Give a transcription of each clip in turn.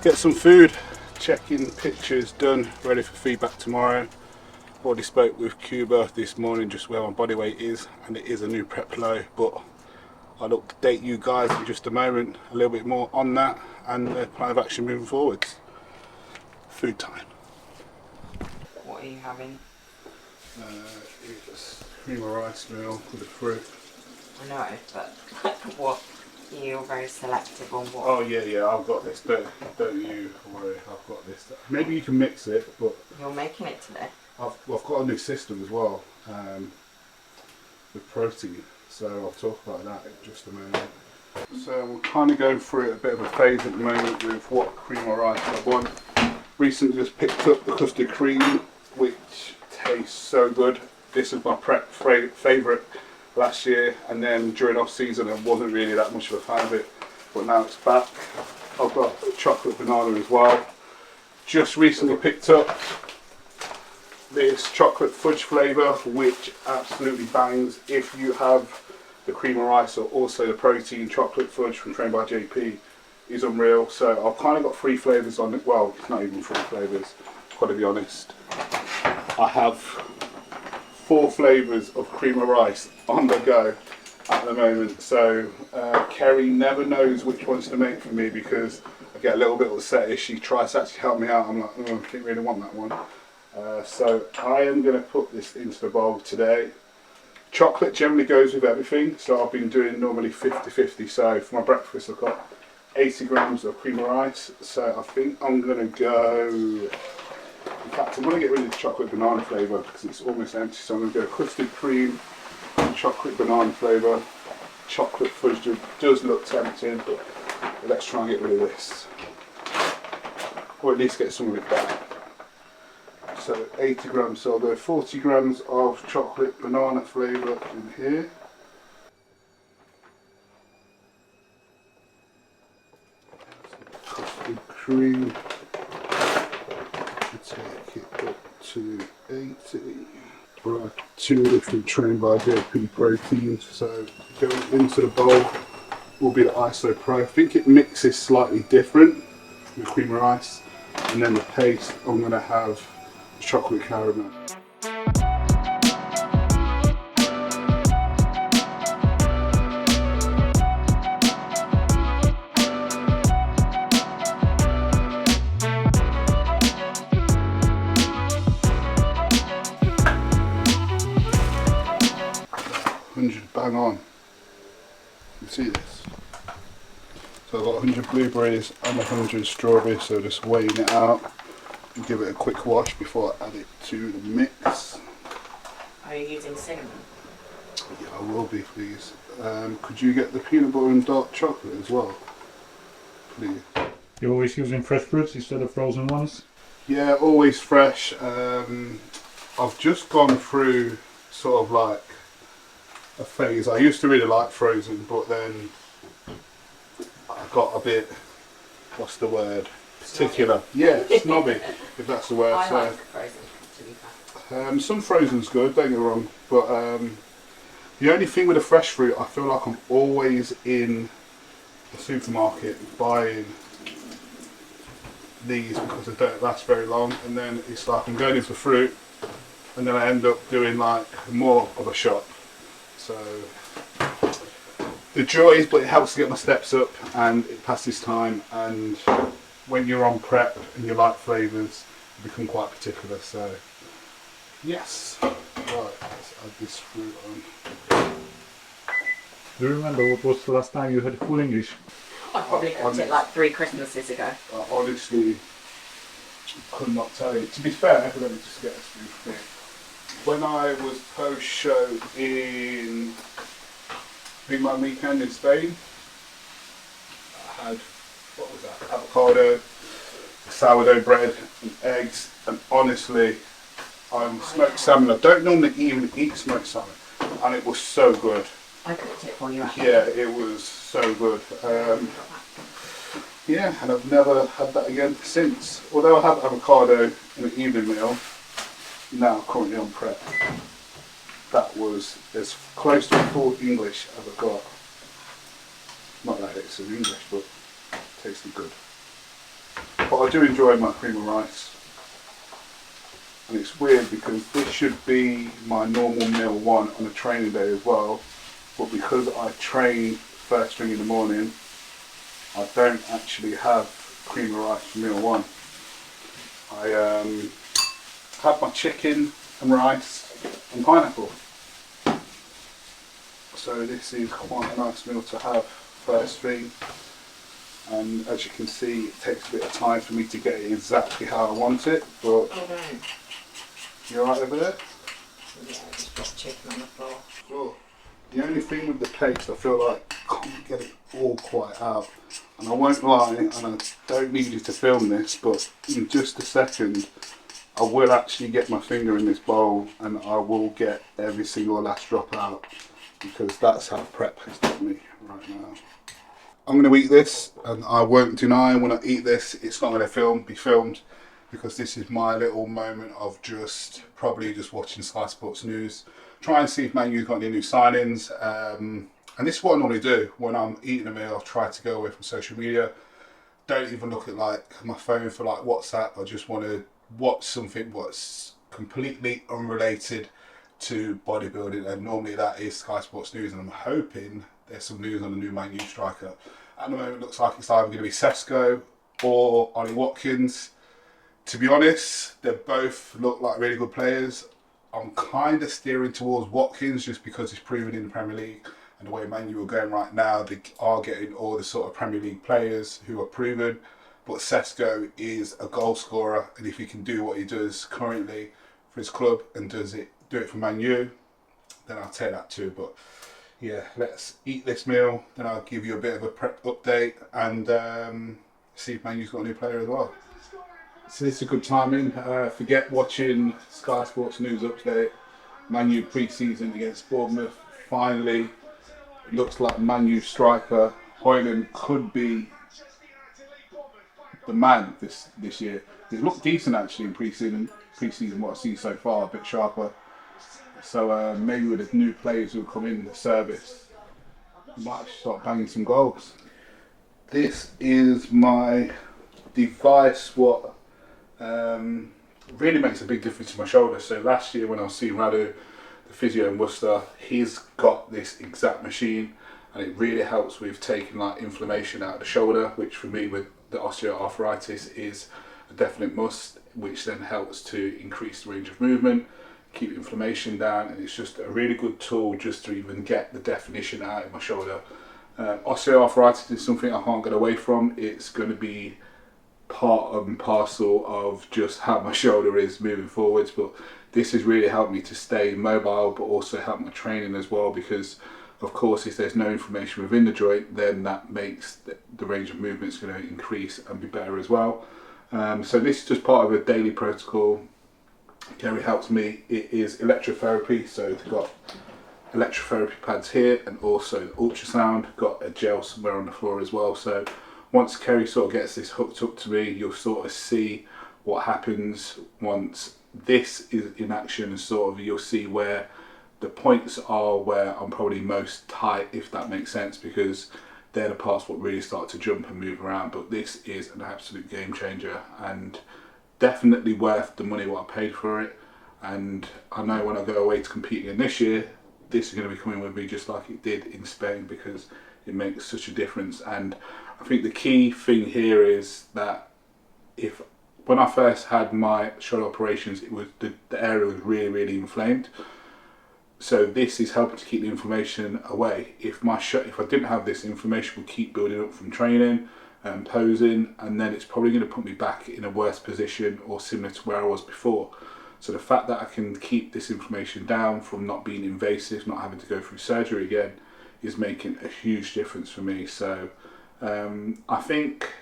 get some food. Checking pictures done, ready for feedback tomorrow. Already spoke with Kuba this morning just where my body weight is, and it is a new prep low, but I'll update you guys in just a moment a little bit more on that and the plan of action moving forwards. Food time. What are you having? It's cream of rice meal with a fruit. I know, but what? You're very selective on what. Oh yeah, I've got this. Don't you worry, I've got this. Maybe you can mix it, but you're making it today. I've got a new system as well with protein, so I'll talk about that in just a moment. So we're kind of going through a bit of a phase at the moment with what cream of rice I want. Recently just picked up the custard cream, which tastes so good. This is my prep favourite last year, and then during off season I wasn't really that much of a fan of it, but now it's back. I've got chocolate banana as well. Just recently picked up this chocolate fudge flavour, which absolutely bangs. If you have the cream of rice or also the protein chocolate fudge from Trained by JP, is unreal. So I've kind of got 3 flavours on it. Well, it's not even 3 flavours, got to be honest. I have 4 flavours of cream of rice on the go at the moment. So Kerry never knows which ones to make for me because I get a little bit upset if she tries to actually help me out. I'm like, oh, I didn't really want that one. So I am going to put this into the bowl today. Chocolate generally goes with everything, so I've been doing normally 50-50. So for my breakfast I've got 80 grams of cream of rice. So I think I'm going to go, in fact I'm going to get rid of the chocolate banana flavour because it's almost empty. So I'm going to go custard cream, chocolate banana flavour. Chocolate fudge does look tempting, but let's try and get rid of this. Or at least get some of it back. So 80 grams, so I'll go 40 grams of chocolate banana flavour in here. Custard cream. Take it up to 80. Right, 2 different Trained by JP proteins. So going into the bowl will be the ISO Pro. I think it mixes slightly different with cream of rice, and then the paste I'm going to have chocolate caramel. Bang on. You see this? So I've got 100 blueberries and 100 strawberries, so just weighing it out and give it a quick wash before I add it to the mix. Are you using cinnamon? Yeah, I will be, please. Could you get the peanut butter and dark chocolate as well, please? You're always using fresh fruits instead of frozen ones? Yeah, always fresh. I've just gone through sort of like a phase. I used to really like frozen, but then I got a bit, what's the word? Particular. Yeah, snobby, if that's the word. I like frozen, to be fair. Some frozen's good, don't get me wrong, but the only thing with the fresh fruit, I feel like I'm always in the supermarket buying these because they don't last very long, and then it's like I'm going in for fruit and then I end up doing like more of a shop. So the joys, but it helps to get my steps up and it passes time, and when you're on prep and you like flavours, you become quite particular. So yes, right, let's add this fruit on. Do you remember what was the last time you had full English? I probably cooked it like 3 Christmases ago. I honestly could not tell you. To be fair, let me just get this thing. When I was post-show in Big Man Weekend in Spain, I had, what was that, avocado, sourdough bread and eggs, and honestly, smoked salmon. I don't normally even eat smoked salmon, and it was so good. I cooked it for you actually. Yeah, it was so good. Yeah, and I've never had that again since. Although I have avocado in an evening meal, now currently on prep. That was as close to full English as I got. Not that it's in English, but it tasted good. but I do enjoy my cream of rice. And it's weird because this should be my normal meal one on a training day as well, but because I train first thing in the morning, I don't actually have cream of rice for meal one. I have my chicken and rice and pineapple. So this is quite a nice meal to have first thing. And as you can see, it takes a bit of time for me to get it exactly how I want it, but you alright over there? Yeah, just got chicken on the floor. Well, the only thing with the paste, I feel like I can't get it all quite out. And I won't lie, and I don't need you to film this, but in just a second, I will actually get my finger in this bowl and I will get every single last drop out, because that's how prep has done me right now. I'm going to eat this, and I won't deny when I eat this, it's not going to be filmed, because this is my little moment of probably just watching Sky Sports News, try and see if Man U's got any new signings. And this is what I normally do when I'm eating a meal. I try to go away from social media. Don't even look at like my phone for like WhatsApp. I just want to watch something what's completely unrelated to bodybuilding, and normally that is Sky Sports News, and I'm hoping there's some news on the new Man U striker. At the moment it looks like it's either going to be Sesko or Ollie Watkins. To be honest, they both look like really good players. I'm kind of steering towards Watkins just because he's proven in the Premier League, and the way Man U are going right now, they are getting all the sort of Premier League players who are proven. But Sesko is a goal scorer, and if he can do what he does currently for his club and do it for Man U, then I'll take that too. But yeah, let's eat this meal, then I'll give you a bit of a prep update and see if Man U's got a new player as well. So this is a good timing. Forget watching Sky Sports News update. Man U pre-season against Bournemouth. Finally, it looks like Man U striker Højlund could be the man this year. He's looked decent actually in pre-season. What I've seen so far, a bit sharper. So maybe with the new players who come in the service, we might start banging some goals. This is my device. What really makes a big difference to my shoulder. So last year when I was seeing Radu, the physio in Worcester, he's got this exact machine, and it really helps with taking like inflammation out of the shoulder, which for me with the osteoarthritis is a definite must, which then helps to increase the range of movement, keep inflammation down, and it's just a really good tool just to even get the definition out of my shoulder. Osteoarthritis is something I can't get away from. It's going to be part and parcel of just how my shoulder is moving forwards, but this has really helped me to stay mobile, but also help my training as well, because of course if there's no inflammation within the joint, then that makes the range of movements going to increase and be better as well. So this is just part of a daily protocol. Kerry helps me. It is electrotherapy, so they've got electrotherapy pads here, and also ultrasound, got a gel somewhere on the floor as well. So once Kerry sort of gets this hooked up to me, you'll sort of see what happens once this is in action, and sort of you'll see where the points are where I'm probably most tight, if that makes sense, because they're the parts what really start to jump and move around. But this is an absolute game changer, and definitely worth the money what I paid for it. And I know when I go away to compete again this year, this is going to be coming with me just like it did in Spain, because it makes such a difference. And I think the key thing here is that when I first had my shoulder operations, it was the area was really inflamed. So this is helping to keep the inflammation away. If I didn't have this, inflammation would keep building up from training and posing, and then it's probably going to put me back in a worse position or similar to where I was before. So the fact that I can keep this inflammation down from not being invasive, not having to go through surgery again, is making a huge difference for me. So I think,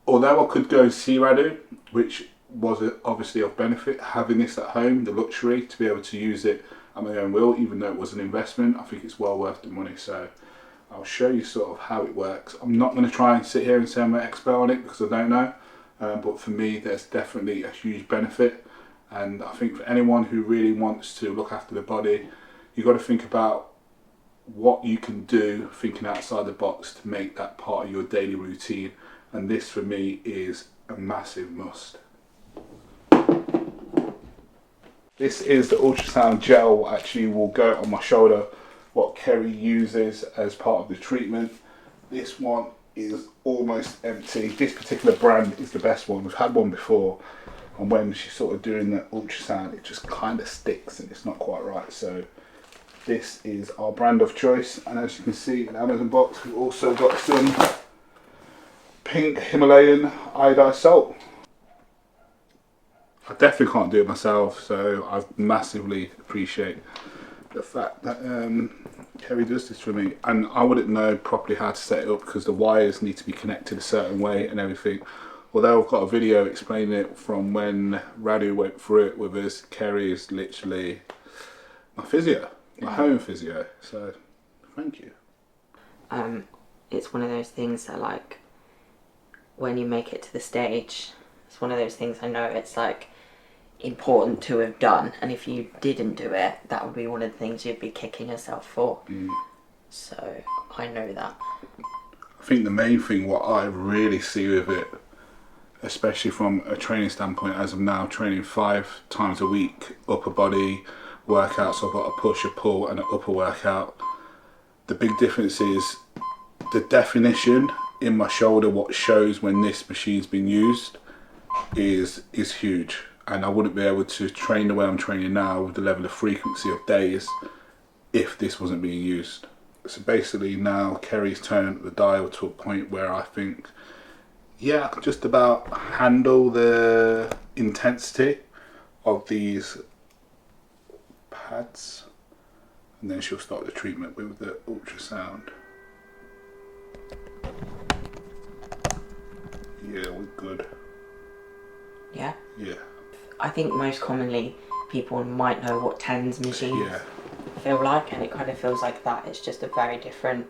although I could go and see Radu, which was obviously of benefit, having this at home, the luxury to be able to use it at my own will, even though it was an investment, I think it's well worth the money. So I'll show you sort of how it works. I'm not going to try and sit here and say I'm an expert on it, because I don't know, but for me there's definitely a huge benefit. And I think for anyone who really wants to look after the body, you've got to think about what you can do, thinking outside the box, to make that part of your daily routine and this for me is a massive must. This is the Ultrasound Gel, actually will go on my shoulder, what Kerry uses as part of the treatment. This one is almost empty. This particular brand is the best one. We've had one before, and when she's sort of doing the ultrasound, it just kind of sticks and it's not quite right. So this is our brand of choice, and as you can see in the Amazon box, we've also got some pink Himalayan iodized salt. I definitely can't do it myself, so I massively appreciate the fact that Kerry does this for me. And I wouldn't know properly how to set it up because the wires need to be connected a certain way and everything. Although I've got a video explaining it from when Radu went through it with us. Kerry is literally my physio, my home physio. So thank you. It's one of those things that, like, when you make it to the stage, it's one of those things I know it's like important to have done, and if you didn't do it, that would be one of the things you'd be kicking yourself for. So I know that. I think the main thing, what I really see with it, especially from a training standpoint, as I'm now training 5 times a week, upper body workouts, so I've got a push, a pull and an upper workout. The big difference is the definition in my shoulder, what shows when this machine's been used is huge. And I wouldn't be able to train the way I'm training now with the level of frequency of days if this wasn't being used. So basically now Kerry's turned the dial to a point where I think, yeah, I can just about handle the intensity of these pads. And then she'll start the treatment with the ultrasound. Yeah, we're good. Yeah? Yeah. I think most commonly people might know what TENS machines feel like, and it kind of feels like that. It's just a very different,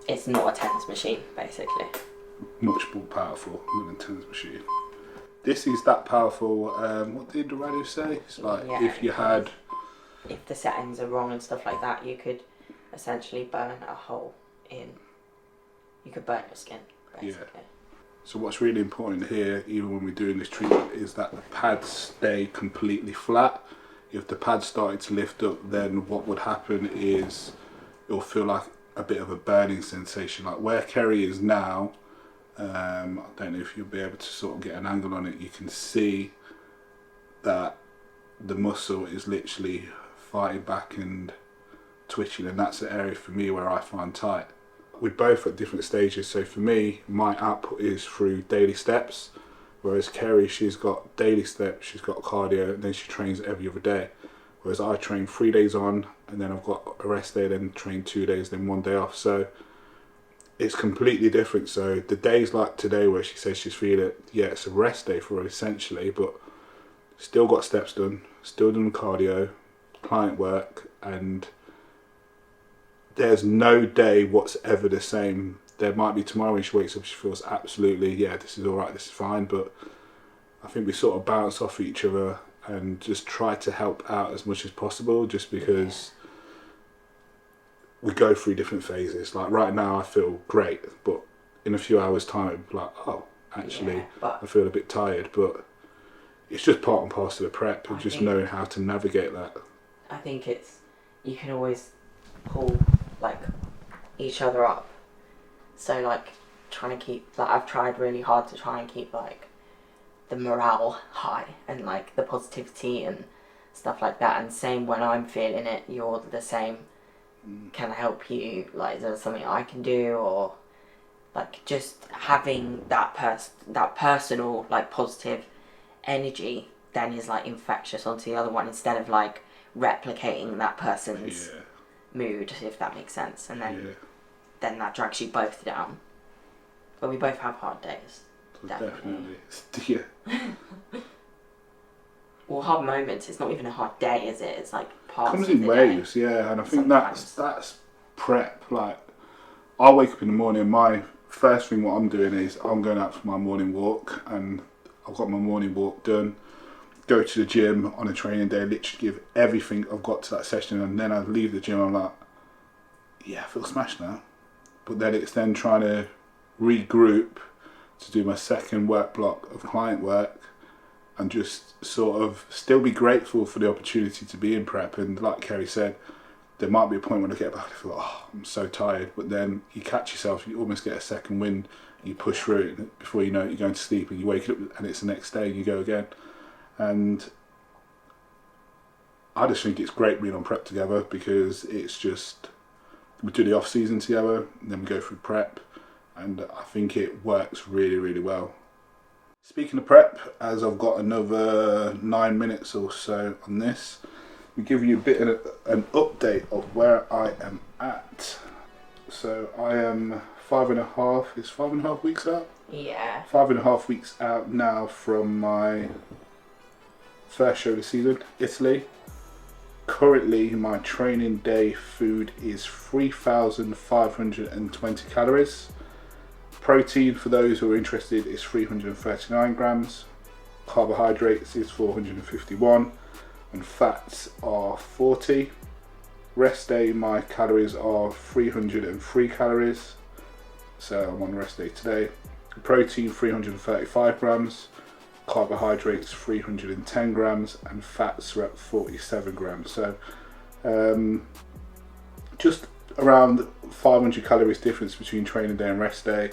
it's not a TENS machine, basically. Much more powerful than a TENS machine. This is that powerful, what did Radu say? It's like, Yeah, if you had... If the settings are wrong and stuff like that, you could essentially burn a hole in, you could burn your skin, basically. Yeah. So what's really important here, even when we're doing this treatment, is that the pads stay completely flat. If the pads started to lift up, then what would happen is it'll feel like a bit of a burning sensation. Like where Kerry is now, I don't know if you'll be able to sort of get an angle on it, you can see that the muscle is literally fighting back and twitching, and that's the area for me where I find tight. We're both at different stages, so for me, my output is through daily steps, whereas Kerry, she's got daily steps, she's got cardio, and then she trains every other day. Whereas I train 3 days on, and then I've got a rest day, then train 2 days, then 1 day off. So it's completely different. So the days like today where she says she's feeling it, yeah, it's a rest day for her essentially, but still got steps done, still doing cardio, client work, and there's no day what's ever the same. There might be tomorrow when she wakes up, she feels absolutely, yeah, this is all right, this is fine. But I think we sort of bounce off each other and just try to help out as much as possible, just because we go through different phases. Like right now I feel great, but in a few hours time it'll be like, oh, actually I feel a bit tired. But it's just part and parcel of the prep, and just knowing how to navigate that. I think it's, you can always pull like each other up. So like trying to keep, like I've tried really hard to try and keep like the morale high and like the positivity and stuff like that, and same when I'm feeling it, you're the same. Can I help you? Like, is there something I can do? Or like just having that personal like positive energy then is like infectious onto the other one, instead of like replicating that person's mood, if that makes sense. And then that drags you both down. But we both have hard days. Definitely. Yeah. Well, hard moments, it's not even a hard day, is it? It's like parts comes of in the waves, day. yeah, and I think Sometimes. that's prep. Like, I wake up in the morning, my first thing what I'm doing is I'm going out for my morning walk, and I've got my morning walk done, go to the gym on a training day, literally give everything I've got to that session, and then I leave the gym, I'm like, yeah, I feel smashed now. but then it's then trying to regroup to do my second work block of client work and just sort of still be grateful for the opportunity to be in prep. And like Kerry said, there might be a point when I get back and feel, oh, I'm so tired, but then you catch yourself, you almost get a second wind, you push through it, and before you know it, you're going to sleep and you wake up and it's the next day and you go again. And I just think it's great being on prep together, because it's just, we do the off season together and then we go through prep, and I think it works really, really well. Speaking of prep, as I've got another 9 minutes or so on this, we give you a bit of an update of where I am at. So I am 5.5 weeks out? Yeah. 5.5 weeks out now from my first show of the season, Italy. Currently my training day food is 3,520 calories. Protein, for those who are interested, is 339 grams. Carbohydrates is 451, and fats are 40. Rest day, my calories are 303 calories, so I'm on rest day today. Protein 335 grams, carbohydrates 310 grams, and fats are at 47 grams. So just around 500 calories difference between training day and rest day.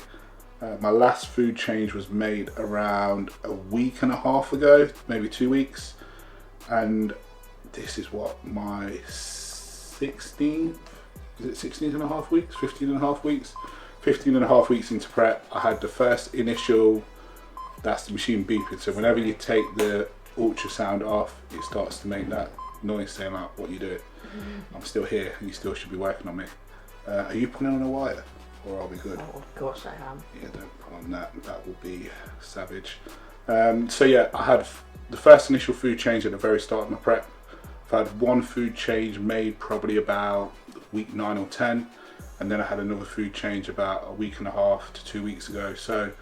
My last food change was made around a week and a half ago, maybe 2 weeks, and this is what, my 16th, is it 16 and a half weeks, 15 and a half weeks? 15 and a half weeks into prep. I had the first initial, that's the machine beeping, so whenever you take the ultrasound off, it starts to make that noise saying like, what you doing? I'm still here and you still should be working on me. Are you pulling on a wire? Or are we good? Oh, of course I am. Yeah, don't pull on that. That will be savage. So yeah, I had the first initial food change at the very start of my prep. I've had one food change made probably about week 9 or 10, and then I had another food change about a week and a half to 2 weeks ago. So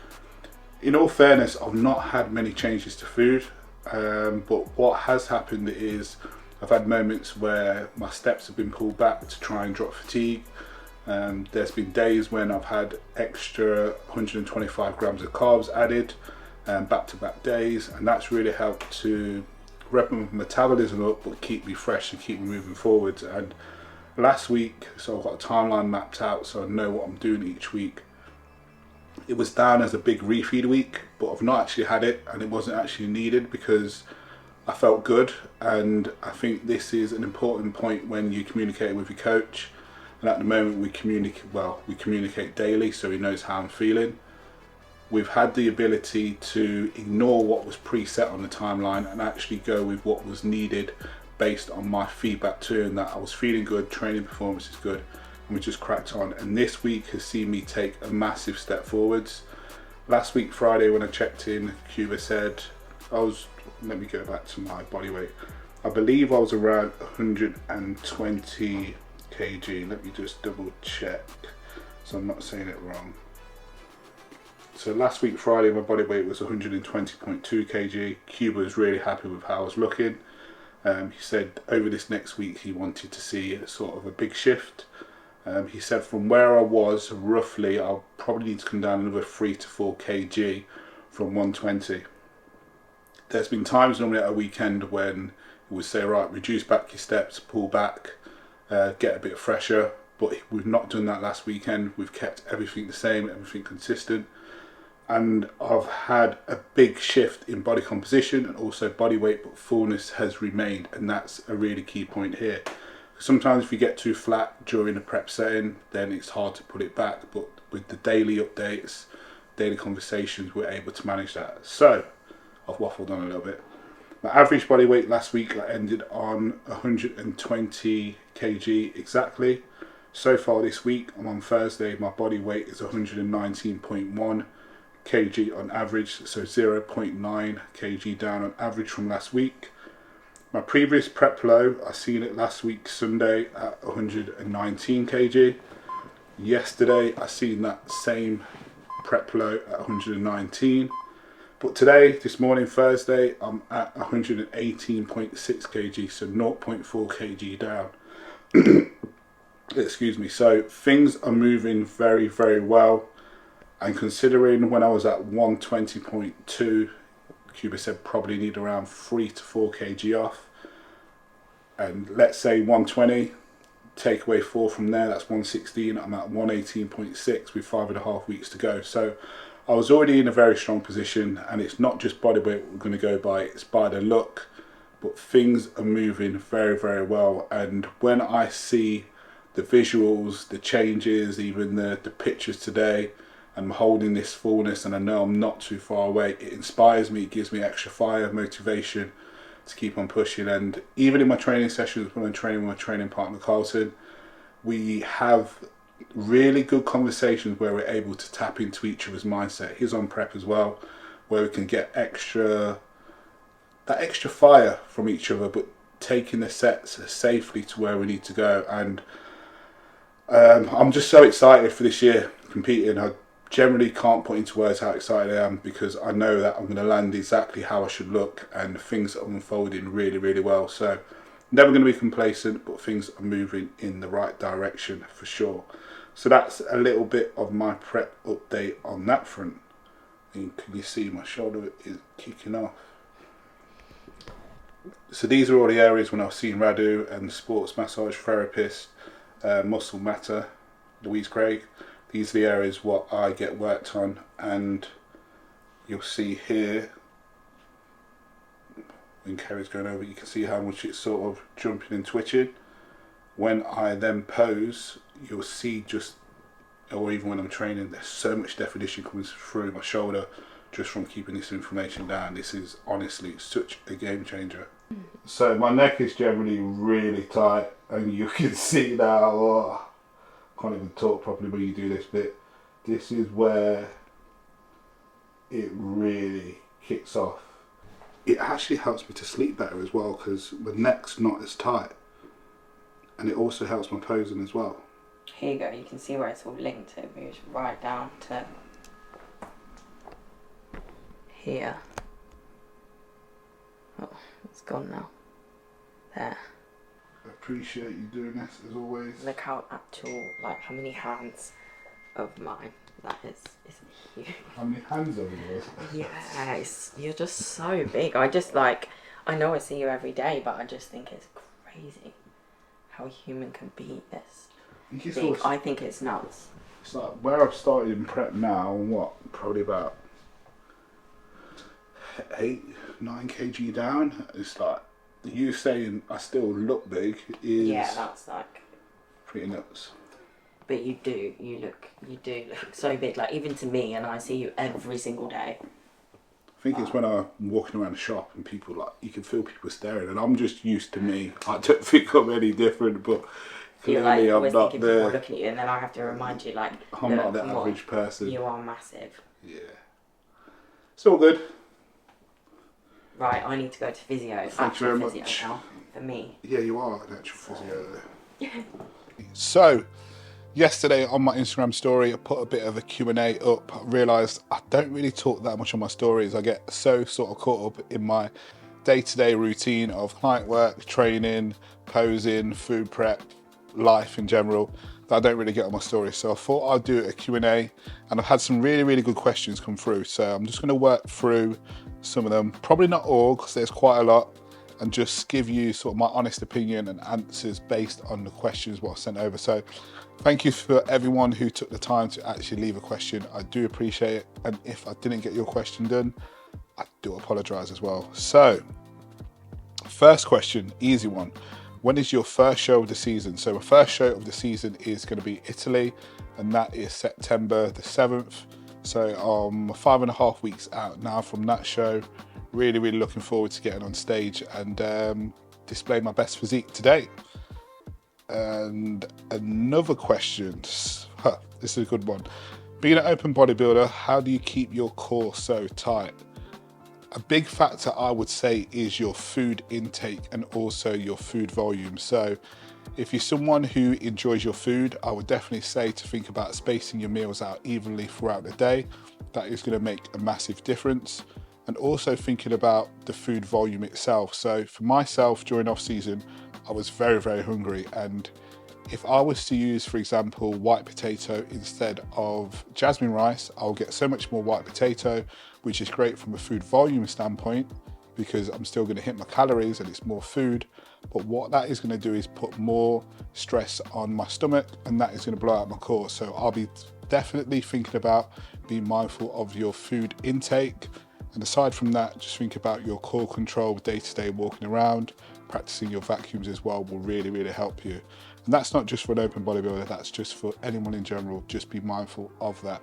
in all fairness, I've not had many changes to food, but what has happened is I've had moments where my steps have been pulled back to try and drop fatigue. There's been days when I've had extra 125 grams of carbs added, back-to-back days, and that's really helped to rev my metabolism up but keep me fresh and keep me moving forwards. And last week, so I've got a timeline mapped out so I know what I'm doing each week. It was down as a big refeed week, but I've not actually had it, and it wasn't actually needed because I felt good. And I think this is an important point when you communicate with your coach. And at the moment we communicate daily, so he knows how I'm feeling. We've had the ability to ignore what was preset on the timeline and actually go with what was needed based on my feedback to him, that I was feeling good, training performance is good, and we just cracked on. And this week has seen me take a massive step forwards. Last week Friday when I checked in, Kuba said let me go back to my body weight. I believe I was around 120 kg. Let me just double check so I'm not saying it wrong. So last week Friday my body weight was 120.2 kg. Kuba was really happy with how I was looking. He said over this next week he wanted to see a sort of a big shift. He said from where I was, roughly I'll probably need to come down another 3 to 4 kg from 120. There's been times normally at a weekend when he would say, right, reduce back your steps, pull back, get a bit fresher, but we've not done that last weekend. We've kept everything the same, everything consistent, and I've had a big shift in body composition and also body weight, but fullness has remained, and that's a really key point here. Sometimes if you get too flat during a prep setting, then it's hard to put it back, but with the daily updates, daily conversations, we're able to manage that. So I've waffled on a little bit. My average body weight last week I ended on 120 kg exactly. So far this week, I'm on Thursday, my body weight is 119.1 kg on average, so 0.9 kg down on average from last week. My previous prep low, I seen it last week Sunday at 119 kg. Yesterday I seen that same prep low at 119. But today, this morning, Thursday, I'm at 118.6 kg, so 0.4 kg down. Excuse me. So things are moving very, very well. And considering when I was at 120.2, Kuba said probably need around 3 to 4 kg off. And let's say 120, take away 4 from there, that's 116. I'm at 118.6 with 5.5 weeks to go. So I was already in a very strong position, and it's not just body weight we're going to go by, it's by the look. But things are moving very, very well. And when I see the visuals, the changes, even the pictures today, I'm holding this fullness and I know I'm not too far away, it inspires me, it gives me extra fire, motivation to keep on pushing. And even in my training sessions when I'm training with my training partner Carlton, we have really good conversations where we're able to tap into each other's mindset. He's on prep as well, where we can get that extra fire from each other, but taking the sets safely to where we need to go. And I'm just so excited for this year competing. I generally can't put into words how excited I am, because I know that I'm going to land exactly how I should look, and things are unfolding really, really well. So never going to be complacent, but things are moving in the right direction for sure. So that's a little bit of my prep update on that front. And can you see my shoulder is kicking off? So these are all the areas when I was seeing Radu and the sports massage therapist, Muscle Matter, Louise Craig. These are the areas what I get worked on, and you'll see here when Kerry's going over, you can see how much it's sort of jumping and twitching. When I then pose, you'll see just, or even when I'm training, there's so much definition coming through my shoulder just from keeping this information down. This is honestly such a game changer. So my neck is generally really tight, and you can see now, oh, can't even talk properly when you do this bit. This is where it really kicks off. It actually helps me to sleep better as well, because my neck's not as tight, and it also helps my posing as well. Here you go, you can see where it's all linked. It moves right down to here. Oh, it's gone now. There. I appreciate you doing this as always. Look how how many hands of mine that is huge. How many hands are yours? Yes, you're just so big. I know I see you every day, but I just think it's crazy how a human can be this big. I think it's nuts. It's like where I've started in prep now, probably about 8-9 kg down. It's like, you saying I still look big is, yeah, that's like pretty nuts. But you do look so big. Like, even to me, and I see you every single day. I think it's when I'm walking around the shop and people, like, you can feel people staring, and I'm just used to me. I don't think I'm any different, but clearly you're I'm not people are looking at you, and then I have to remind you, like, I'm not the average person. You are massive. Yeah, it's all good. Right, I need to go to physio. Thank you very much. Physio now, for me. Yeah, you are an actual physio. So, yesterday on my Instagram story, I put a bit of a Q&A up. I realised I don't really talk that much on my stories. I get so sort of caught up in my day-to-day routine of client work, training, posing, food prep, life in general, that I don't really get on my stories. So I thought I'd do a Q&A, and I've had some really, really good questions come through. So I'm just going to work through some of them, probably not all because there's quite a lot, and just give you sort of my honest opinion and answers based on the questions what I sent over. So thank you for everyone who took the time to actually leave a question. I do appreciate it, and if I didn't get your question done, I do apologise as well. So first question, easy one. When is your first show of the season? So my first show of the season is going to be Italy, and that is September the 7th. So I'm 5.5 weeks out now from that show. Really, really looking forward to getting on stage and display my best physique today. And another question, this is a good one. Being an open bodybuilder, how do you keep your core so tight? A big factor I would say is your food intake and also your food volume. So if you're someone who enjoys your food, I would definitely say to think about spacing your meals out evenly throughout the day. That is going to make a massive difference. And also thinking about the food volume itself. So for myself, during off season, I was very, very hungry, and if I was to use, for example, white potato instead of jasmine rice, I'll get so much more white potato, which is great from a food volume standpoint, because I'm still going to hit my calories and it's more food. But what that is going to do is put more stress on my stomach, and that is going to blow out my core. So I'll be definitely thinking about being mindful of your food intake. And aside from that, just think about your core control day-to-day walking around. Practicing your vacuums as well will really, really help you. And that's not just for an open bodybuilder, that's just for anyone in general. Just be mindful of that.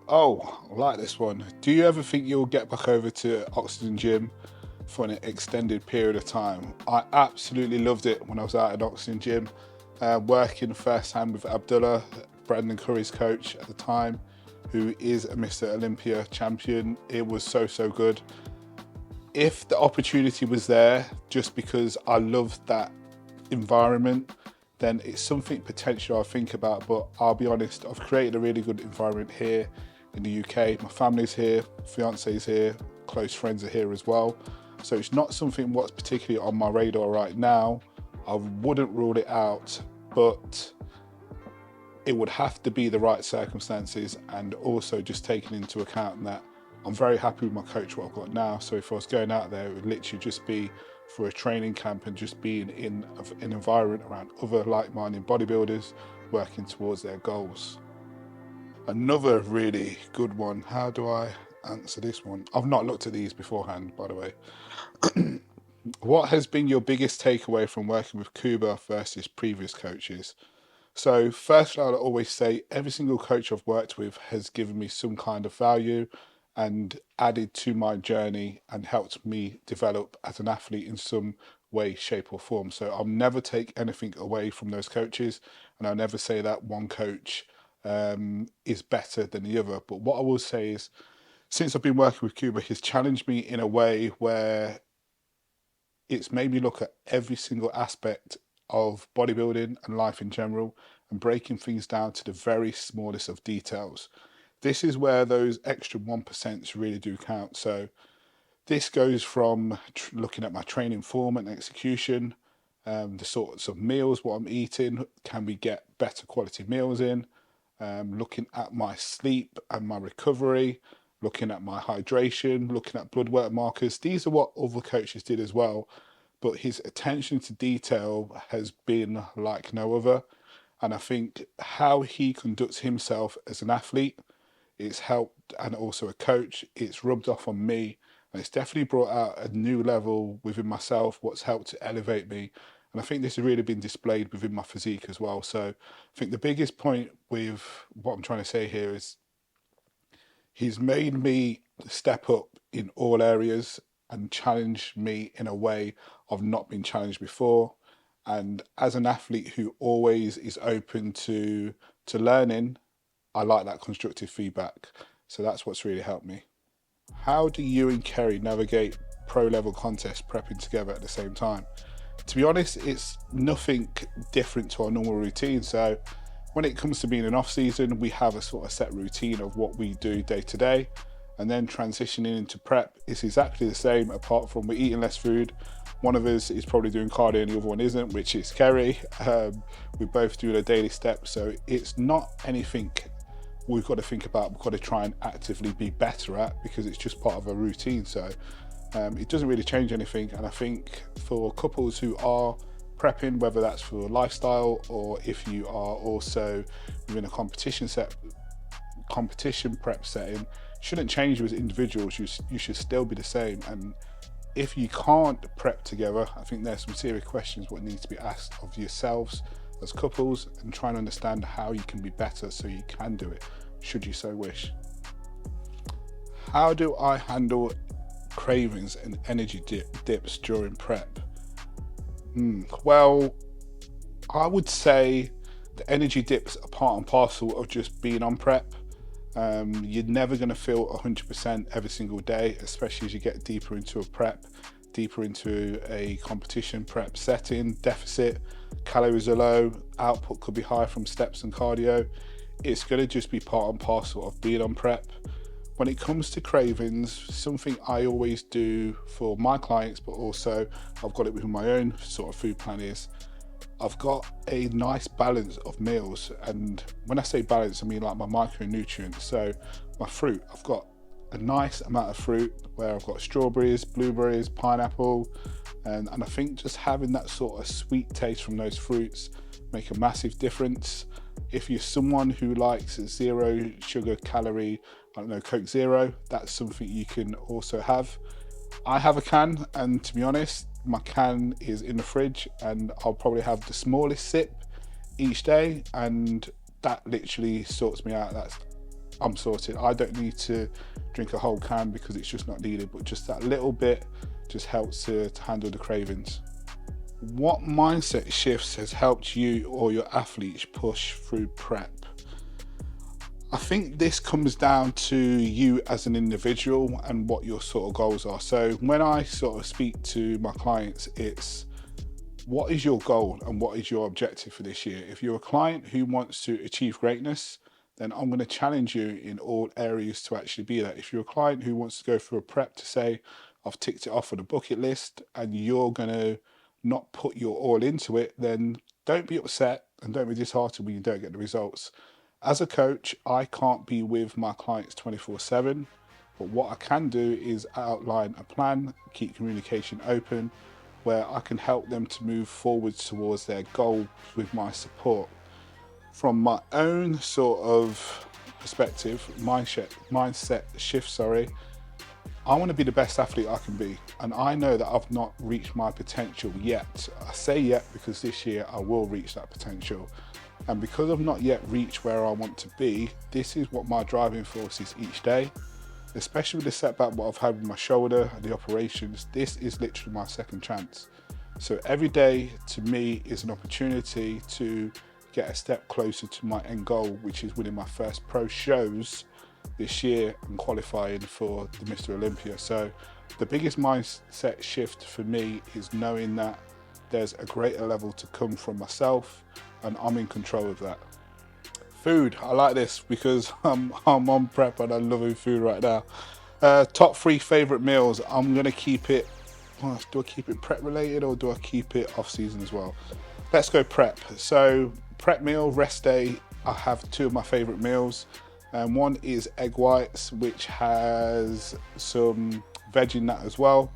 Oh, I like this one. Do you ever think you'll get back over to Oxen Gym for an extended period of time? I absolutely loved it when I was out at Oxen Gym, working firsthand with Abdullah, Brandon Curry's coach at the time, who is a Mr. Olympia champion. It was so, so good. If the opportunity was there, just because I loved that environment, then it's something potential I think about. But I'll be honest, I've created a really good environment here in the UK. My family's here, fiance's here, close friends are here as well. So it's not something what's particularly on my radar right now. I wouldn't rule it out, but it would have to be the right circumstances, and also just taking into account that I'm very happy with my coach, what I've got now. So if I was going out there, it would literally just be for a training camp and just being in an environment around other like-minded bodybuilders working towards their goals. Another really good one. How do I answer this one? I've not looked at these beforehand, by the way. What has been your biggest takeaway from working with Kuba versus previous coaches? So first, I'll always say every single coach I've worked with has given me some kind of value and added to my journey and helped me develop as an athlete in some way, shape or form. So I'll never take anything away from those coaches, and I'll never say that one coach is better than the other. But what I will say is, since I've been working with Kuba, he's challenged me in a way where it's made me look at every single aspect of bodybuilding and life in general, and breaking things down to the very smallest of details. This is where those extra 1% really do count. So this goes from looking at my training form and execution, the sorts of meals, what I'm eating, can we get better quality meals in, looking at my sleep and my recovery, looking at my hydration, looking at blood work markers. These are what other coaches did as well, but his attention to detail has been like no other. And I think how he conducts himself as an athlete, it's helped, and also a coach, it's rubbed off on me, and it's definitely brought out a new level within myself, what's helped to elevate me. And I think this has really been displayed within my physique as well. So I think the biggest point with what I'm trying to say here is he's made me step up in all areas and challenge me in a way I've not been challenged before. And as an athlete who always is open to learning, I like that constructive feedback. So that's what's really helped me. How do you and Kerry navigate pro level contests prepping together at the same time? To be honest, it's nothing different to our normal routine. So when it comes to being an off season, we have a sort of set routine of what we do day to day, and then transitioning into prep is exactly the same, apart from we're eating less food. One of us is probably doing cardio and the other one isn't, which is Kerry. We both do the daily steps, so it's not anything we've got to think about, we've got to try and actively be better at, because it's just part of a routine. So it doesn't really change anything. And I think for couples who are prepping, whether that's for lifestyle or if you are also within a competition prep setting, shouldn't change you as individuals. You should still be the same. And if you can't prep together, I think there's some serious questions what needs to be asked of yourselves as couples, and try and understand how you can be better so you can do it, should you so wish. How do I handle cravings and energy dips during prep? Well, I would say the energy dips are part and parcel of just being on prep. You're never going to feel 100% every single day, especially as you get deeper into a prep, deeper into a competition prep setting, deficit, calories are low, output could be high from steps and cardio. It's going to just be part and parcel of being on prep. When it comes to cravings, something I always do for my clients, but also I've got it within my own sort of food plan, is I've got a nice balance of meals, and when I say balance, I mean like my micronutrients. So my fruit, I've got a nice amount of fruit where I've got strawberries, blueberries, pineapple, and I think just having that sort of sweet taste from those fruits make a massive difference. If you're someone who likes 0 sugar calorie, I don't know, Coke Zero, that's something you can also have. I have a can, and to be honest, my can is in the fridge, and I'll probably have the smallest sip each day, and that literally sorts me out. I'm sorted. I don't need to drink a whole can because it's just not needed, but just that little bit just helps to handle the cravings. What mindset shifts has helped you or your athletes push through prep? I think this comes down to you as an individual and what your sort of goals are. So when I sort of speak to my clients, it's what is your goal and what is your objective for this year? If you're a client who wants to achieve greatness, then I'm going to challenge you in all areas to actually be that. If you're a client who wants to go through a prep to say, I've ticked it off on the bucket list, and you're going to not put your all into it, then don't be upset and don't be disheartened when you don't get the results. As a coach, I can't be with my clients 24/7, but what I can do is outline a plan, keep communication open, where I can help them to move forward towards their goal with my support. From my own sort of perspective, mindset shift, I want to be the best athlete I can be, and I know that I've not reached my potential yet. I say yet because this year I will reach that potential. And because I've not yet reached where I want to be, this is what my driving force is each day. Especially with the setback what I've had with my shoulder and the operations, this is literally my second chance. So every day to me is an opportunity to get a step closer to my end goal, which is winning my first pro shows this year and qualifying for the Mr. Olympia. So the biggest mindset shift for me is knowing that there's a greater level to come from myself, and I'm in control of that. Food, I like this because I'm on prep and I'm loving food right now. Top 3 favorite meals. I'm gonna keep it, do I keep it prep related or do I keep it off season as well? Let's go prep. So prep meal, rest day, I have 2 of my favorite meals. One is egg whites, which has some veg in that as well.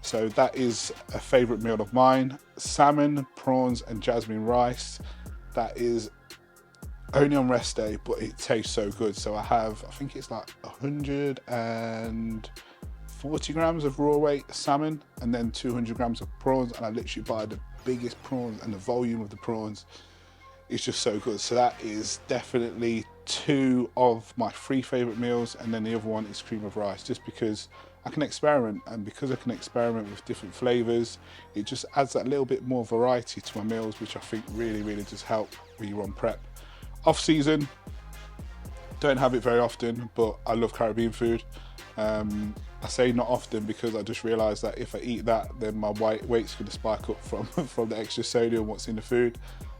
So that is a favorite meal of mine. Salmon, prawns and jasmine rice. That is only on rest day, but it tastes so good. So I think it's like 140 grams of raw weight salmon and then 200 grams of prawns. And I literally buy the biggest prawns, and the volume of the prawns is just so good. So that is definitely 2 of my 3 favorite meals. And then the other one is cream of rice, just because I can experiment, and because I can experiment with different flavors, it just adds that little bit more variety to my meals, which I think really, really does help when you're on prep. Off season, don't have it very often, but I love Caribbean food. I say not often because I just realised that if I eat that, then my weight's going to spike up from the extra sodium what's in the food.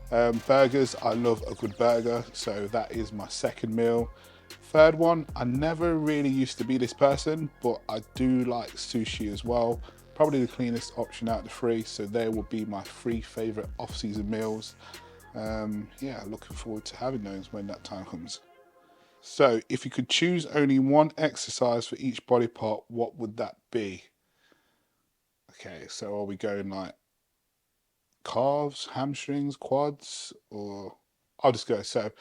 Burgers, I love a good burger, so that is my second meal. Third one, I never really used to be this person, but I do like sushi as well. Probably the cleanest option out of the 3, so there will be my 3 favourite off-season meals. Yeah, looking forward to having those when that time comes. So if you could choose only one exercise for each body part, what would that be? Okay, so are we going like calves, hamstrings, quads, or I'll just go. So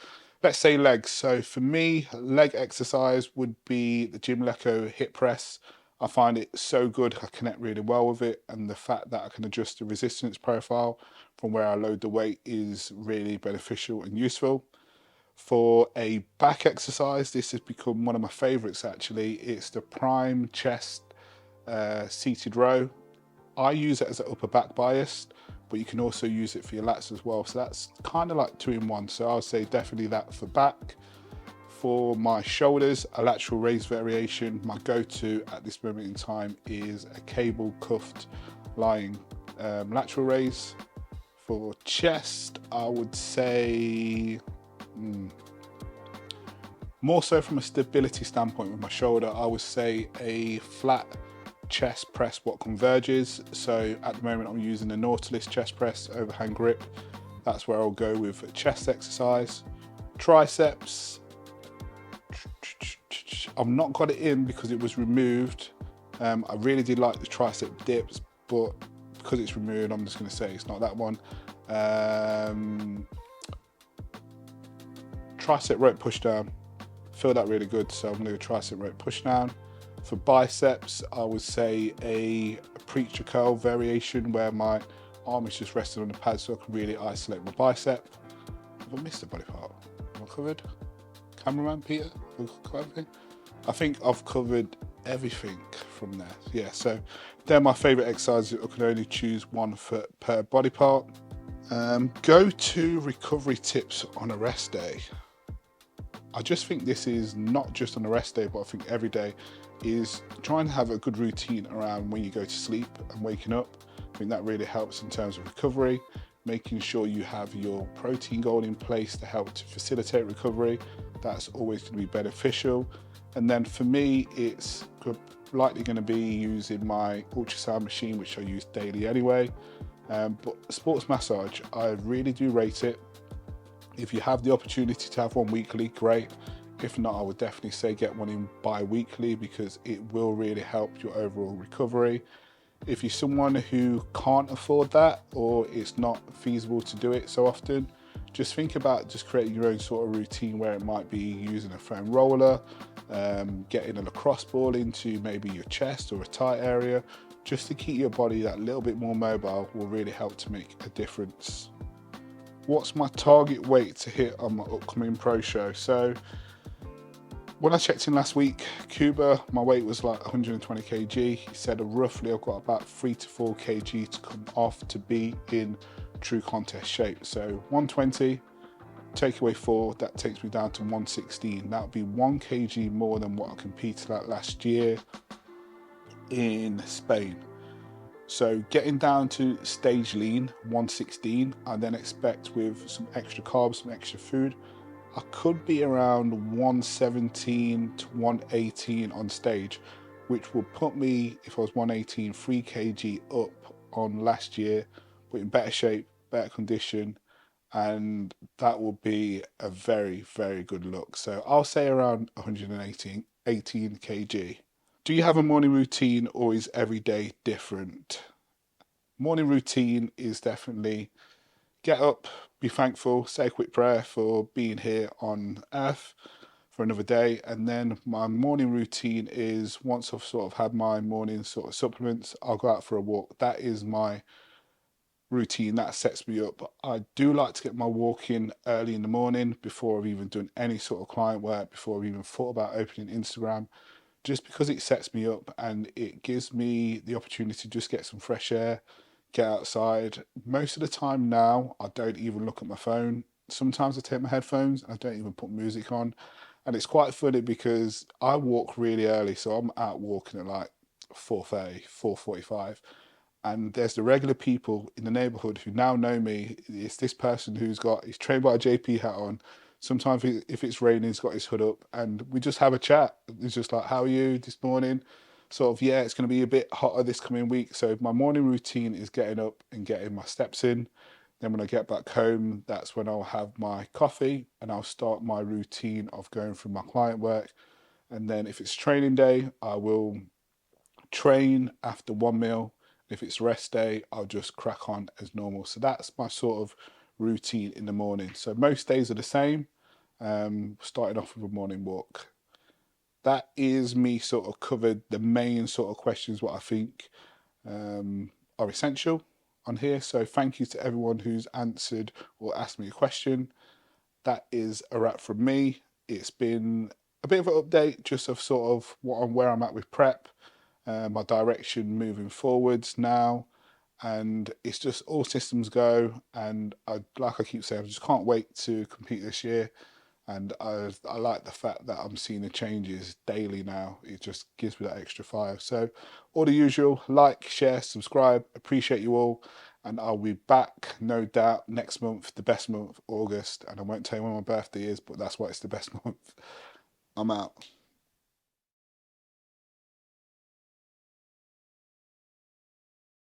let's say legs. So for me, leg exercise would be the Gym Leco hip press. I find it so good. I connect really well with it, and the fact that I can adjust the resistance profile from where I load the weight is really beneficial and useful. For a back exercise, this has become one of my favorites actually. It's the prime chest seated row. I use it as an upper back bias, but you can also use it for your lats as well. So that's kind of like 2 in 1. So I'll say definitely that for back. For my shoulders, a lateral raise variation. My go-to at this moment in time is a cable cuffed lying lateral raise. For chest, I would say more so from a stability standpoint with my shoulder, I would say a flat chest press what converges. So at the moment I'm using the Nautilus chest press overhand grip, That's where I'll go with a chest exercise. Triceps, I've not got it in because it was removed. I really did like the tricep dips, but because it's removed, I'm just going to say it's not that one. Tricep rope push down, feel that really good, so I'm going to do tricep rope push down. For biceps, I would say a preacher curl variation where my arm is just resting on the pad so I can really isolate my bicep. Have I missed a body part? Am I covered? Cameraman Peter? I think I've covered everything from there. Yeah, so they're my favourite exercises. I can only choose one per body part. Go-to recovery tips on a rest day. I just think this is not just on a rest day, but I think every day is trying to have a good routine around when you go to sleep and waking up. I think that really helps in terms of recovery, making sure you have your protein goal in place to help to facilitate recovery. That's always going to be beneficial. And then for me, it's likely going to be using my ultrasound machine, which I use daily anyway. But sports massage, I really do rate it. If you have the opportunity to have one weekly, great. If not, I would definitely say get one in bi-weekly because it will really help your overall recovery. If you're someone who can't afford that or it's not feasible to do it so often, just think about just creating your own sort of routine where it might be using a foam roller, getting a lacrosse ball into maybe your chest or a tight area, just to keep your body that little bit more mobile will really help to make a difference. What's my target weight to hit on my upcoming pro show? So when I checked in last week, Kuba, my weight was like 120 kg. He said roughly I've got about 3 to 4 kg to come off to be in true contest shape. So 120, take away 4, that takes me down to 116. That would be 1 kg more than what I competed at last year in Spain. So getting down to stage lean, 116, I then expect with some extra carbs, some extra food, I could be around 117 to 118 on stage, which will put me, if I was 118, 3 kg up on last year, but in better shape, better condition, and that will be a very, very good look. So I'll say around 118 kg. Do you have a morning routine or is every day different? Morning routine is definitely get up, be thankful, say a quick prayer for being here on earth for another day. And then my morning routine is once I've sort of had my morning sort of supplements, I'll go out for a walk. That is my routine that sets me up. I do like to get my walk in early in the morning before I've even done any sort of client work, before I've even thought about opening Instagram, just because it sets me up and it gives me the opportunity to just get some fresh air, get outside. Most of the time now, I don't even look at my phone. Sometimes I take my headphones and I don't even put music on. And it's quite funny because I walk really early, so I'm out walking at like 4:30, 4:45. And there's the regular people in the neighborhood who now know me. It's this person who's got his trained by a JP hat on. Sometimes if it's raining, he's got his hood up and we just have a chat. It's just like, how are you this morning? Sort of, yeah, it's going to be a bit hotter this coming week. So my morning routine is getting up and getting my steps in. Then when I get back home, that's when I'll have my coffee and I'll start my routine of going through my client work. And then if it's training day, I will train after one meal. If it's rest day, I'll just crack on as normal. So that's my sort of routine in the morning. So most days are the same, starting off with a morning walk. That is me sort of covered the main sort of questions what I think are essential on here. So thank you to everyone who's answered or asked me a question. That is a wrap from me. It's been a bit of an update just of sort of where I'm at with prep, my direction moving forwards now, and it's just all systems go. And like I keep saying, I just can't wait to compete this year. And I like the fact that I'm seeing the changes daily now. It just gives me that extra fire. So all the usual, like, share, subscribe. Appreciate you all. And I'll be back, no doubt, next month, the best month, August. And I won't tell you when my birthday is, but that's why it's the best month. I'm out.